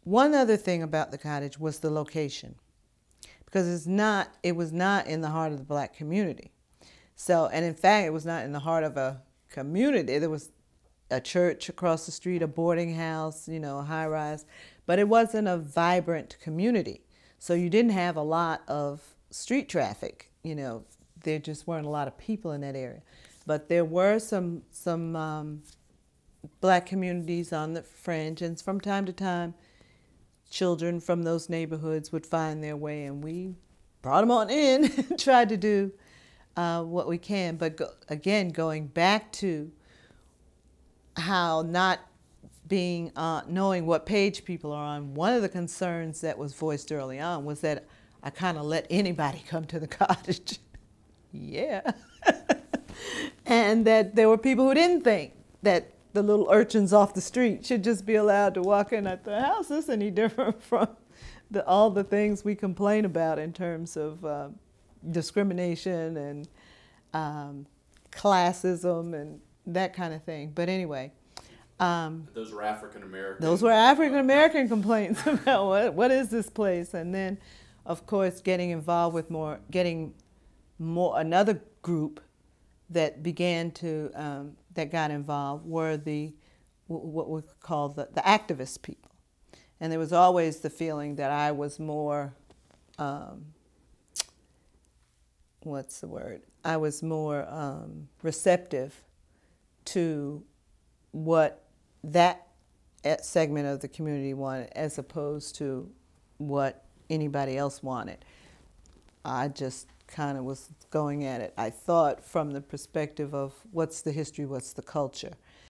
One other thing about the cottage was the location, because it was not in the heart of the black community. So, and in fact, it was not in the heart of a community. There was a church across the street, a boarding house, you know, a high rise, but it wasn't a vibrant community. So you didn't have a lot of street traffic, you know, there just weren't a lot of people in that area. But there were some black communities on the fringe, and from time to time, children from those neighborhoods would find their way, and we brought them on in and tried to do what we can. But again, going back to how not being knowing what page people are on, one of the concerns that was voiced early on was that I kind of let anybody come to the cottage. Yeah. And that there were people who didn't think that the little urchins off the street should just be allowed to walk in at the house. This any different from all the things we complain about in terms of discrimination and classism and that kind of thing. But anyway. Those were African American. Those were African American complaints about what is this place, and then, of course, getting involved with another group that began to that got involved were what we call the activist people, and there was always the feeling that I was more what's the word? I was more receptive to what that segment of the community wanted as opposed to what anybody else wanted. I just kind of was going at it. I thought from the perspective of what's the history, what's the culture.